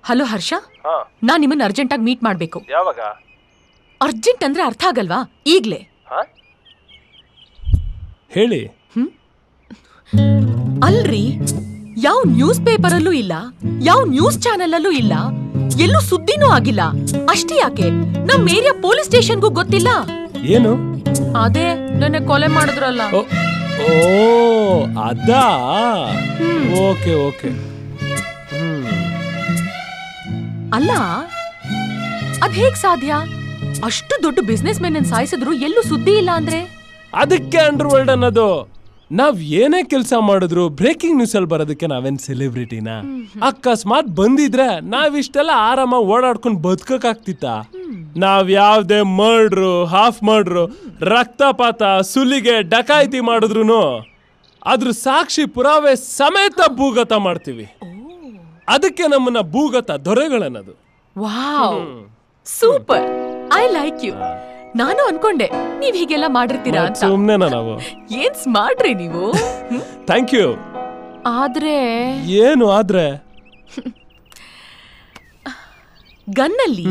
Hello ಹರ್ಷ, ನಾನ್ ನಿಮ್ಮನ್ನ urgent ಆಗಿ meet ಮಾಡ್ಬೇಕು. ಯಾವಾಗ? ಅರ್ಜೆಂಟ್ ಅಂದ್ರೆ ಅರ್ಥ ಆಗಲ್ವಾ? ಈಗ್ಲೇ ಹೇಳಿ. ಅಲ್ರಿ, ಯಾವ ನ್ಯೂಸ್ ಪೇಪರ್ ಅಲ್ಲೂ ಇಲ್ಲ, ಯಾವ ನ್ಯೂಸ್ ಚಾನೆಲ್ ಅಲ್ಲೂ ಇಲ್ಲ, ಎಲ್ಲೂ ಸುದ್ದಿನೂ ಆಗಿಲ್ಲ. ಅಷ್ಟೇ ಯಾಕೆ ನಮ್ ಏರಿಯಾ ಪೊಲೀಸ್ ಸ್ಟೇಷನ್ಗೂ ಗೊತ್ತಿಲ್ಲ. ಏನು? ಅದೇ ನನ್ನ ಕೊಲೆ ಮಾಡಿದ್ರಲ್ಲ. ಓ ಅದಾ? Okay okay. ಅಲ್ಲ, ಅದ್ ಹೇಗ್ ಸಾಧ್ಯ? ಅಷ್ಟು ದೊಡ್ಡ ಬಿಸ್ನೆಸ್ ಮೆನ್ ಸಾಯಿಸಿದ್ರು ಎಲ್ಲೂ ಸುದ್ದಿ ಇಲ್ಲ ಅಂದ್ರೆ? ಅದಕ್ಕೆ ಅಂಡರ್ ವರ್ಲ್ಡ್ ಅನ್ನೋದು. ನಾವ್ ಏನೇ ಕೆಲಸ ಮಾಡಿದ್ರು ಬ್ರೇಕಿಂಗ್ ನ್ಯೂಸ್ ಅಲ್ಲಿ ಬರೋದಕ್ಕೆ ನಾವೇನ್ ಸೆಲೆಬ್ರಿಟಿನ? ಅಕಸ್ಮಾತ್ ಬಂದಿದ್ರೆ ನಾವಿಷ್ಟೆಲ್ಲ ಆರಾಮ ಓಡಾಡ್ಕೊಂಡು ಬದುಕಕ್ಕಾಗ್ತಿತ್ತ? ನಾವ್ ಯಾವ್ದೇ ಮರ್ಡ್ರು, ಹಾಫ್ ಮರ್ಡ್ರು, ರಕ್ತಪಾತ, ಸುಲಿಗೆ, ಡಕಾಯಿತಿ ಮಾಡಿದ್ರು ಅದ್ರ ಸಾಕ್ಷಿ ಪುರಾವೆ ಸಮೇತ ಭೂಗತ ಮಾಡ್ತೀವಿ. ಅದಕ್ಕೆ ನಮ್ಮನ್ನ ಭೂಗತ ದೊರೆಗಳನ್ನದು. Wow, super, I like you. ನಾನು ಅನ್ಕೊಂಡೆ ನೀವ್ ಹೀಗೆಲ್ಲ ಮಾಡಿರ್ತೀರಾ ಅಂತ. ಸುಮ್ನೆನಾ ನಾವು? ಏನ್ ಸ್ಮಾರ್ಟ್ರಿ ನೀವು. Thank you. ಆದ್ರೆ ಏನು ಆದ್ರೆ? ಗನ್ನಲ್ಲಿ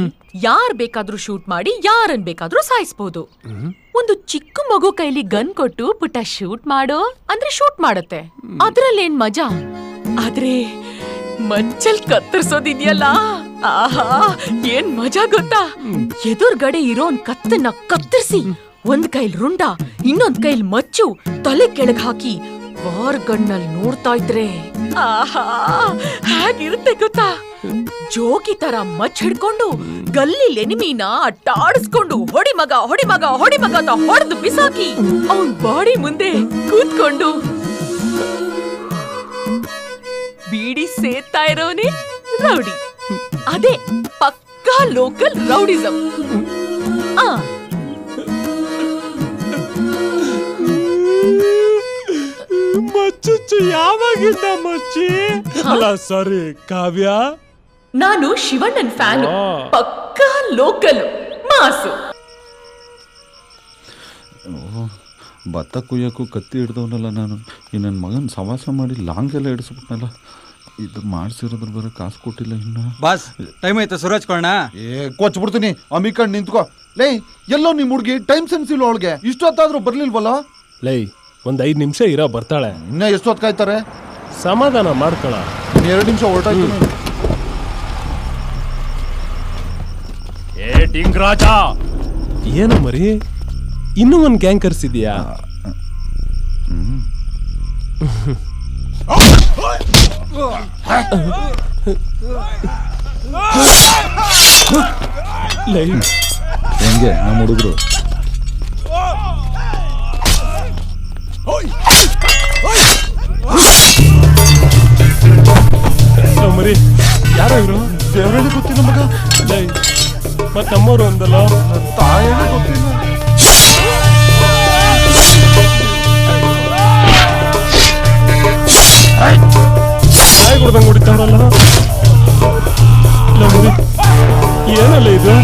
ಯಾರ್ ಬೇಕಾದ್ರೂ ಶೂಟ್ ಮಾಡಿ ಯಾರನ್ ಬೇಕಾದ್ರೂ ಸಾಯಿಸಬಹುದು. ಒಂದು ಚಿಕ್ಕ ಮಗು ಕೈಲಿ ಗನ್ ಕೊಟ್ಟು ಪುಟ್ಟ ಶೂಟ್ ಮಾಡೋ ಅಂದ್ರೆ ಶೂಟ್ ಮಾಡತ್ತೆ, ಅದ್ರಲ್ಲೇನ್ ಮಜಾ. ಆದ್ರೆ ಮಂಚಲ್ ಕತ್ತರಿಸೋದಿದ್ಯಲ್ಲ, ಆಹಾ ಏನ್ ಮಜಾ ಗೊತ್ತಾ? ಎದುರ್ಗಡೆ ಇರೋನ್ ಕತ್ತನ್ನ ಕತ್ತರಿಸಿ ಒಂದ್ ಕೈಲ್ ರುಂಡ, ಇನ್ನೊಂದ್ ಕೈಲ್ ಮಚ್ಚು, ತಲೆ ಕೆಳಗ್ ಹಾಕಿ ವಾರ್ ಗಣ್ಣಲ್ಲಿ ನೋಡ್ತಾ ಇದ್ರೆ ಆಹಾ ಹೇಗಿರುತ್ತೆ ಗೊತ್ತಾ? ಜೋಗಿ ತರ ಮಚ್ ಹಿಡ್ಕೊಂಡು ಗಲ್ಲಿ ಎನಿಮಿನ ಅಟ್ಟಾಡಿಸ್ಕೊಂಡು ಹೊಡಿ ಮಗ ಹೊಡಿ ಮಗ ಹೊಡಿ ಮಗ ಅಂತ ಹೊಡೆದು ಬಿಸಾಕಿ ಅವನ್ ಬಾಡಿ ಮುಂದೆ ಕೂತ್ಕೊಂಡು ಬೀಡಿ ಸೇತಾ ಇರೋನೆ ರೌಡಿ. ಅದೇ ಪಕ್ಕಾ ಲೋಕಲ್ ರೌಡಿಸಂ. ಮಚ್ಚು ಯಾವಾಗಿಂದ ಮಚ್ಚಿ? ಅಲ್ಲ ಸಾರಿ ಕಾವ್ಯ, ನಾನು ಶಿವಣ್ಣನ್ ಫ್ಯಾನ್, ಪಕ್ಕಾ ಲೋಕಲ್ ಮಾಸು. ಭತ್ತ ಕುಯ್ಯಕ್ಕೂ ಕತ್ತಿ ಹಿಡ್ದವನಲ್ಲ ನಾನು. ಈ ನನ್ನ ಮಗನ ಸವಾಸ ಮಾಡಿ ಲಾಂಗ್ ಎಲ್ಲ ಹಿಡಿಸ್ಬಿಟ್ನಲ್ಲ. ಇದು ಮಾಡಿಸಿರೋದ್ರ ಬೇರೆ ಕಾಸು ಕೊಟ್ಟಿಲ್ಲ ಇನ್ನು. ಬಾಸ್ ಟೈಮ್ ಆಯ್ತಾ ಸುರಾಜ್ ಕೊಳ್ಳೋಣ? ಕೊಚ್ಬಿಡ್ತೀನಿ. ಅಮಿಕಂಡ್ ನಿಂತ್ಕೋ. ಲೇ, ಎಲ್ಲೋ ನಿಮ್ಮ ಹುಡುಗಿ ಟೈಮ್ ಸೆನ್ಸ್ ಇಲ್ಲ ಅವಳಿಗೆ. ಇಷ್ಟೊತ್ತಾದ್ರೂ ಬರ್ಲಿಲ್ವಲ್ಲ? ಲೈ, ಒಂದ್ 5 ನಿಮಿಷ ಇರೋ ಬರ್ತಾಳೆ. ಇನ್ನ ಎಷ್ಟೊತ್ತು ಕಾಯ್ತಾರೆ? ಸಮಾಧಾನ ಮಾಡ್ಕೊಳ. 2 ನಿಮಿಷ ಹೊರಟಾಯ್ತು. ಏ ಡಿಂಗ್ರಾಜ, ಏನು ಮರಿ ಇನ್ನೂ ಒಂದ್ ಗ್ಯಾಂಗ್ ಕರ್ಸಿದ್ಯಾ? ಹೆಂಗೆ ನಮ್ಮ ಹುಡುಗರು? ಮರಿ ಯಾರೋ ಇವರು? ದೇವರಲ್ಲಿ ಗೊತ್ತಿಲ್ಲ ಮಗ. ಮತ್ ನಮ್ಮವ್ರು ಅಂದಲ್ಲ, ತಾಯೇ ಗೊತ್ತಿಲ್ಲ. ತಾಯಿ ಕೊಡ್ದಂಗೆ ಹೊಡಿತಾವ್ರಲ್ಲ. ಏನಲ್ಲ ಇದು?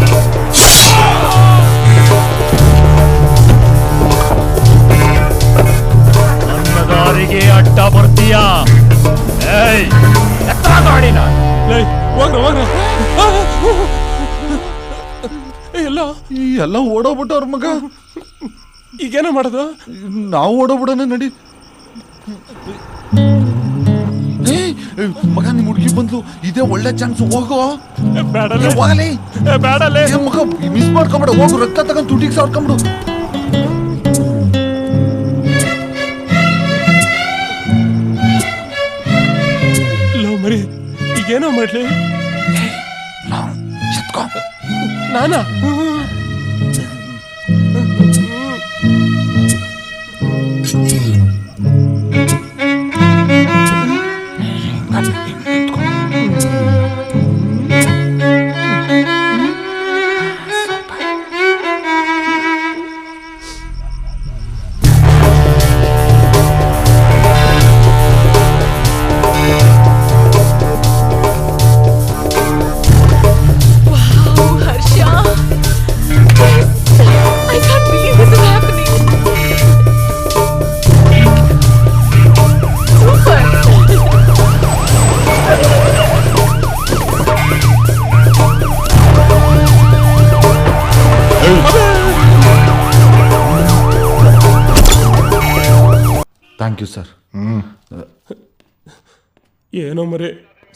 ನನ್ನ ದಾರಿಗೆ ಅಡ್ಡ ಬರ್ತೀಯಾ? ಎಲ್ಲ ಓಡೋಗ್ಬಿಟ್ಟವ್ರ ಮಗ. ಈಗೇನೋ ಮಾಡೋದು? ನಾವು ಓಡೋಗ್ಬಿಡೋಣ ನಡಿ. ಮಗ ನಿಮ್ ಹುಡುಗಿ ಬಂದ್ಲು, ಇದೇ ಒಳ್ಳೆ ಚಾನ್ಸ್. ಹೋಗೋ. ಬೇಡಲೇ ಬೇಡಲೇ ಮಗ, ಮಿಸ್ ಮಾಡ್ಕೊಂಬಿಡು. ಹೋಗು, ರಕ್ತ ತಗೊಂಡು ತುಟಿಗೆ ಸಾರ್ಕೊಂಬಿಡು. ಲೋ ಮರಿ, ಈಗೇನೋ ಮಾಡ್ಲಿ? ನಾನಾ? Thank you sir. ಏನೋ ಮರೆ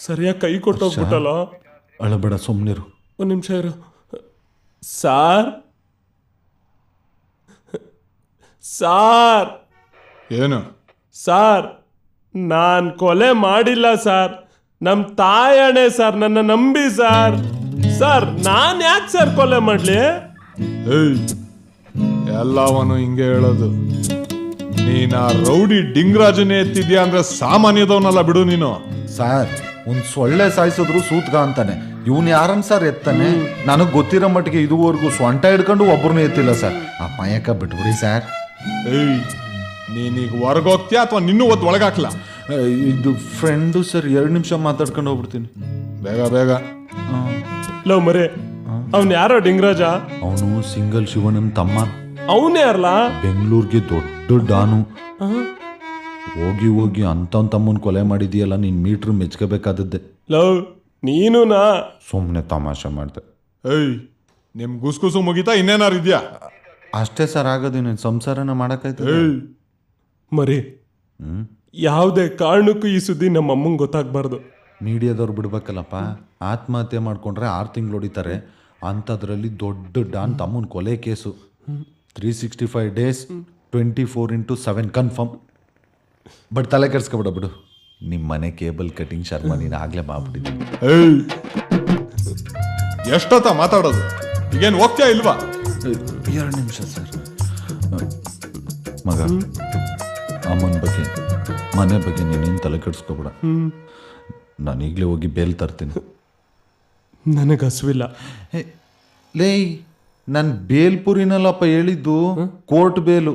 ಸರಿಯಾಗಿ ಕೈ ಕೊಟ್ಟೋಗ್ಬಿಟ್ಟಲ್ಲ. ಅಳಬೇಡ, ಸುಮ್ಮನಿರು. ಒಂದು ನಿಮಿಷ ಇರು. ಸಾರ್ ಸಾರ್ ಏನು ಸಾರ್, ನಾನು ಕೊಲೆ ಮಾಡಿಲ್ಲ ಸರ್. ನಮ್ಮ ತಾಯಣೆ ಸರ್, ನನ್ನ ನಂಬಿ ಸರ್. ಸರ್ ನಾನು ಯಾಕೆ ಸರ್ ಕೊಲೆ ಮಾಡಲಿ? ಏಯ್, ಎಲ್ಲವನು ಹಿಂಗೆ ಹೇಳೋದು. ನೀನು ಆ ರೌಡಿ ಡಿಂಗ್ರಾಜನೇ ಎತ್ತಿದ್ಯಾ ಅಂದ್ರೆ ಸಾಮಾನ್ಯದವನಲ್ಲ ಬಿಡು ನೀನು. ಸರ್, ಒಂದು ಸೊಳ್ಳೆ ಸಾಯಿಸಿದ್ರು ಸೂತ್ಗ ಅಂತಾನೆ. ಇವನು ಯಾರನ್ ಸರ್ ಎತ್ತಾನೆ? ನನಗೆ ಗೊತ್ತಿರೋ ಮಟ್ಟಿಗೆ ಇದುವರೆಗೂ ಸೊಂಟ ಹಿಡ್ಕೊಂಡು ಒಬ್ಬರನ್ನೂ ಎತ್ತಿಲ್ಲ ಸರ್. ಆ ಮಯಕ ಬಿಟ್ಬಿಡಿ ಸರ್. ಏಯ್, ನೀನೀಗ ಹೊರಗೋಗ್ತೀಯಾ ಅಥವಾ ನಿನ್ನೂ ಒತ್ತು ಒಳಗಾಕ್ಲಾ? ಇದು ಫ್ರೆಂಡು ಸರ್, 2 ನಿಮಿಷ ಮಾತಾಡ್ಕೊಂಡು ಹೋಗ್ಬಿಡ್ತೀನಿ. ಬೇಗ ಬೇಗ. ಲವ್ ಮರೆ, ಅವನ್ ಯಾರೋ ಡಿಂಗ್ರಾಜ? ಅವನು ಸಿಂಗಲ್ ಶಿವಣ್ಣನ ತಮ್ಮ. ಅವನೇ ಯಾರಲ್ಲ? ಬೆಂಗಳೂರಿಗೆ ದೊಡ್ಡ ಡಾನು. ಹೋಗಿ ಹೋಗಿ ಅಂತವನ್ ತಮ್ಮನ್ ಕೊಲೆ ಮಾಡಿದೀಯಲ್ಲ, ನೀನ್ ಮೀಟ್ರ್ ಮೆಚ್ಕೋಬೇಕಾದದ್ದೆ. ಲವ್ ನೀನುನಾ? ಸುಮ್ಮನೆ ತಮಾಷೆ ಮಾಡ್ದೆ. ಏಯ್, ನಿಮ್ ಗುಸ್ಗುಸು ಮುಗಿತಾ ಇನ್ನೇನಾರು ಇದ್ಯಾ? ಅಷ್ಟೇ ಸರ್ ಆಗೋದು, ನೀನು ಸಂಸಾರನ ಮಾಡಕ್ಕಾಯ್ತು. ಏಯ್, ಮರಿ, ಯಾವುದೇ ಕಾರಣಕ್ಕೂ ಈ ಸುದ್ದಿ ನಮ್ಮ ಅಮ್ಮಂಗೆ ಗೊತ್ತಾಗ್ಬಾರ್ದು. ಮೀಡಿಯಾದವ್ರು ಬಿಡ್ಬೇಕಲ್ಲಪ್ಪ. ಆತ್ಮಹತ್ಯೆ ಮಾಡ್ಕೊಂಡ್ರೆ 6 ತಿಂಗಳು ಹೊಡಿತಾರೆ. ಅಂಥದ್ರಲ್ಲಿ ದೊಡ್ಡ ಡಾನ್ ತಮ್ಮನ ಕೊಲೆ ಕೇಸು. 365 days 24/7 confirm. ಬಟ್ ತಲೆ ಕೆಡ್ಸ್ಕೊಬಿಡ ಬಿಡು. ನಿಮ್ಮ ಮನೆ ಕೇಬಲ್ ಕಟಿಂಗ್ ಶರ್ಮ ನೀನು ಆಗ್ಲೇ ಮಾಡ್ಬಿಟ್ಟಿದ್ದೀನಿ. ಏಯ್, ಎಷ್ಟೊತ್ತ ಮಾತಾಡೋದು? ಈಗೇನು ಹೋಗ್ತೀಯಾ ಇಲ್ವಾ? 2 ನಿಮಿಷ ಸರ್. ಮಗ, ಅಮ್ಮನ ಬಗ್ಗೆ, ಮನೆ ಬಗ್ಗೆ ನೀನೇನು ತಲೆ ಕೆಡಿಸ್ಕೊಬೇಡ. ನಾನು ಈಗಲೇ ಹೋಗಿ ಬೇಲ್ ತರ್ತೀನಿ. ನನಗೆ ಹಸುವಿಲ್ಲ. ಲೇ, ನಾನು ಬೇಲ್ಪುರಿನಲ್ಲಪ್ಪ ಹೇಳಿದ್ದು, ಕೋರ್ಟ್ ಬೇಲು.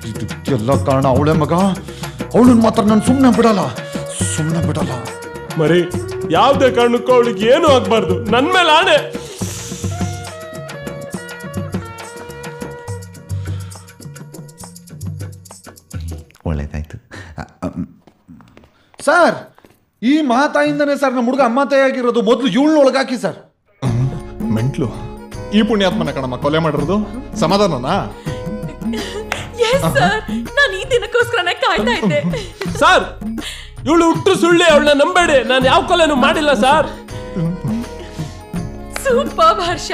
ಇದಕ್ಕೆಲ್ಲ ಕಾರಣ ಅವಳೇ ಮಗ. ಅವಳನ್ನ ಮಾತ್ರ ನಾನು ಸುಮ್ಮನೆ ಬಿಡಲ್ಲ. ಮರಿ, ಯಾವುದೇ ಕಾರಣಕ್ಕೂ ಅವಳಿಗೆ ಏನೂ ಆಗ್ಬಾರ್ದು. ನನ್ನ ಮೇಲೆ ಆಣೆ. ಒಳ್ಳೇದಾಯ್ತು ಸರ್. ಈ ಮಾತಾಯಿಂದನೇ ಸರ್ ನಮ್ಮ ಹುಡುಗ ಅಮ್ಮ ತಾಯಿಯಾಗಿರೋದು. ಮೊದಲು ಇವಳನ್ನ ಒಳಗಾಕಿ ಸರ್. ಮೆಂಟ್ಲು, ಈ ಪುಣ್ಯಾತ್ಮನ ಕಣಮ್ಮ ಕೊಲೆ ಮಾಡಿರೋದು. ಸಮಾಧಾನನಾ? ಎಸ್ ಸರ್, ನಾನು ಈ ದಿನಕ್ಕೋಸ್ಕರನೇ ಕಾಯ್ತಾ ಇದ್ದೆ. ಸರ್, ಇವಳು ಹುಟ್ಟು ಸುಳ್ಳಿ, ಅವಳನ್ನ ನಂಬೇಡಿ. ನಾನು ಯಾವ ಕೊಲೆನೂ ಮಾಡಿಲ್ಲ ಸರ್. ಸೂಪರ್ ಹರ್ಷ.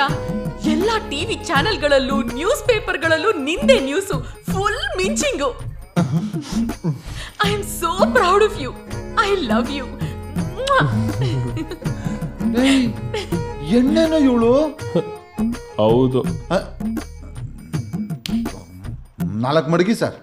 ಎಲ್ಲಾ ಟಿವಿ ಚಾನೆಲ್ಗಳಲ್ಲೂ ನ್ಯೂಸ್ ಪೇಪರ್ಗಳಲ್ಲೂ ನಿಂದೆ ನ್ಯೂಸು. ಫುಲ್ ಮಿಂಚಿಂಗು. I am so proud of you. I love you. ಎಣ್ಣೆನೋ ಇವಳು. ಹೌದು. 4 ಮಡಗಿ ಸರ್.